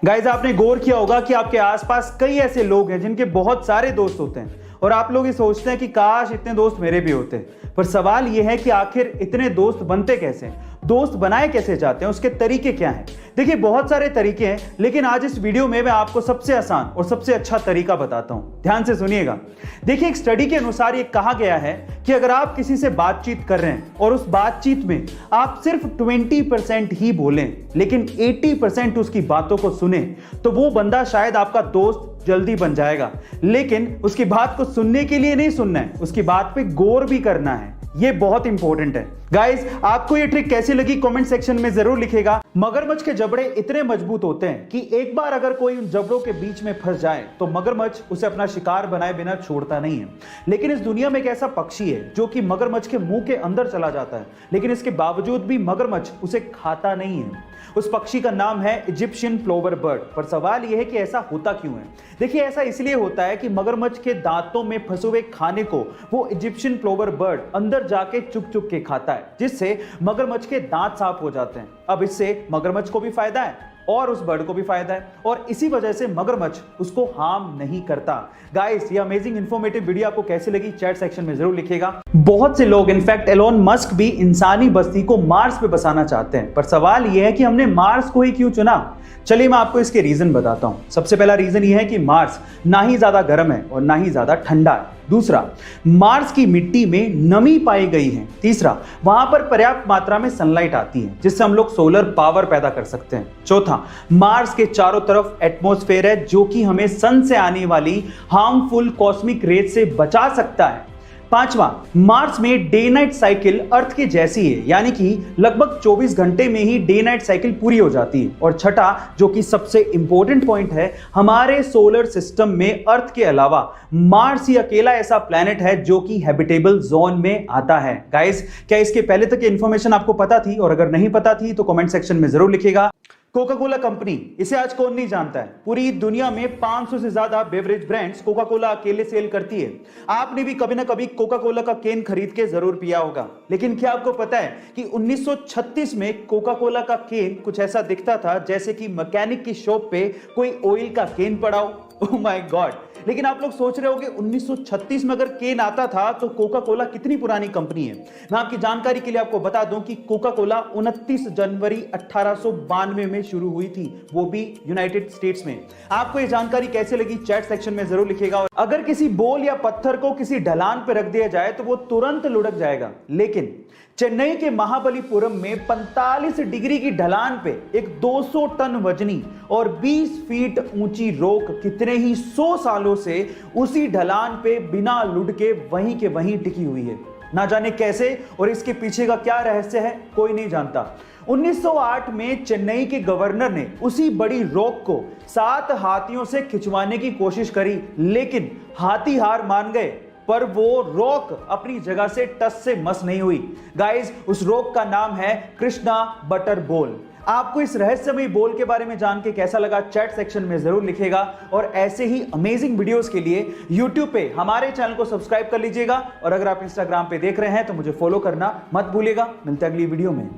Guys, आपने गौर किया होगा कि आपके आसपास कई ऐसे लोग हैं जिनके बहुत सारे दोस्त होते हैं और आप लोग ये सोचते हैं कि काश इतने दोस्त मेरे भी होते। पर सवाल यह है कि आखिर इतने दोस्त बनते कैसे हैं, दोस्त बनाए कैसे जाते हैं, उसके तरीके क्या हैं। देखिए, बहुत सारे तरीके हैं, लेकिन आज इस वीडियो में मैं आपको सबसे आसान और सबसे अच्छा तरीका बताता हूं। ध्यान से सुनिएगा। देखिए, एक स्टडी के अनुसार ये कहा गया है कि अगर आप किसी से बातचीत कर रहे हैं और उस बातचीत में आप सिर्फ 20% ही बोलें लेकिन 80% उसकी बातों को सुने, तो वो बंदा शायद आपका दोस्त जल्दी बन जाएगा। लेकिन उसकी बात को सुनने के लिए नहीं सुनना है, उसकी बात पे गौर भी करना है। ये बहुत इंपॉर्टेंट है। गाइस, आपको ये ट्रिक कैसी लगी कमेंट सेक्शन में जरूर लिखिएगा। मगरमच्छ के जबड़े इतने मजबूत होते हैं कि एक बार अगर कोई उन जबड़ों के बीच में फंस जाए तो मगरमच्छ उसे अपना शिकार बनाए बिना छोड़ता नहीं है। लेकिन इस दुनिया में एक ऐसा पक्षी है जो कि मगरमच्छ के मुंह के अंदर चला जाता है, लेकिन इसके बावजूद भी मगरमच्छ उसे खाता नहीं है। उस पक्षी का नाम है इजिप्शियन प्लोवर बर्ड। पर सवाल यह है कि ऐसा होता क्यों है। देखिए, ऐसा इसलिए होता है कि मगरमच्छ के दांतों में फंसे हुए खाने को वो इजिप्शियन प्लोवर बर्ड अंदर जाके चुग चुग के खाता है, जिससे मगरमच्छ के दांत साफ हो जाते हैं। अब इससे मगरमच्छ को भी फायदा है और उस बर्ड को भी फायदा है, और इसी वजह से मगरमच्छ उसको हार्म नहीं करता। गाइस, ये अमेजिंग इंफॉर्मेटिव वीडियो आपको कैसी लगी चैट सेक्शन में जरूर लिखिएगा। बहुत से लोग, इनफैक्ट एलोन मस्क भी इंसानी बस्ती को मार्स पे बसाना चाहते हैं। पर सवाल यह है कि हमने मार्स को ही क्यों चुना। चलिए, मैं आपको इसके रीजन बताता हूं। सबसे पहला रीजन यह है कि मार्स ना ही ज्यादा गर्म है और ना ही ज्यादा ठंडा है। दूसरा, मार्स की मिट्टी में नमी पाई गई है। तीसरा, वहां पर पर्याप्त मात्रा में सनलाइट आती है जिससे हम लोग सोलर पावर पैदा कर सकते हैं। चौथा, मार्स के चारों तरफ एटमॉस्फेयर है जो कि हमें सन से आने वाली हार्मफुल कॉस्मिक रेज से बचा सकता है। पांचवा, मार्स में डे नाइट साइकिल अर्थ के जैसी है, यानी कि लगभग 24 घंटे में ही डे नाइट साइकिल पूरी हो जाती है। और छठा, जो कि सबसे इंपॉर्टेंट पॉइंट है, हमारे सोलर सिस्टम में अर्थ के अलावा मार्स ही अकेला ऐसा प्लैनेट है जो कि हैबिटेबल जोन में आता है। गाइस, क्या इसके पहले तक इंफॉर्मेशन आपको पता थी? और अगर नहीं पता थी तो कमेंट सेक्शन में जरूर लिखिएगा। कोका कोला कंपनी, इसे आज कौन नहीं जानता है। पूरी दुनिया में 500 से ज्यादा बेवरेज ब्रांड्स कोका कोला अकेले सेल करती है। आपने भी कभी ना कभी कोका कोला का केन खरीद के जरूर पिया होगा। लेकिन क्या आपको पता है कि 1936 में कोका कोला का केन कुछ ऐसा दिखता था जैसे कि मैकेनिक की शॉप पे कोई ऑयल का केन पड़ा हो। Oh my God. लेकिन आप लोग सोच रहे होंगे 1936 में अगर केन आता था तो कोका कोला कितनी पुरानी कंपनी है। मैं आपकी जानकारी के लिए आपको बता दूं कि कोका कोला 29 जनवरी 1892 में शुरू हुई थी, वो भी यूनाइटेड स्टेट्स में। आपको ये जानकारी कैसे लगी चैट सेक्शन में जरूर लिखिएगा। और अगर किसी बॉल या पत्थर को किसी ढलान पर रख दिया जाए तो वो तुरंत लुढ़क जाएगा, लेकिन चेन्नई के महाबलीपुरम में 45 डिग्री की ढलान पे एक 200 टन वजनी और 20 फीट ऊंची रॉक कितने ही 100 सालों से उसी ढलान पे बिना लुढ़के वहीं के वहीं टिकी हुई है। ना जाने कैसे और इसके पीछे का क्या रहस्य है, कोई नहीं जानता। 1908 में चेन्नई के गवर्नर ने उसी बड़ी रॉक को 7 हाथियों से खिंचवाने की कोशिश करी, लेकिन हाथी हार मान गए। पर वो रॉक अपनी जगह से टस से मस नहीं हुई। गाइस, उस रॉक का नाम है कृष्णा बटर बॉल। आपको इस रहस्यमय बॉल के बारे में जान के कैसा लगा चैट सेक्शन में जरूर लिखिएगा। और ऐसे ही अमेजिंग वीडियोस के लिए YouTube पे हमारे चैनल को सब्सक्राइब कर लीजिएगा। और अगर आप Instagram पे देख रहे हैं तो मुझे फॉलो करना मत भूलिएगा। मिलते हैं अगली वीडियो में।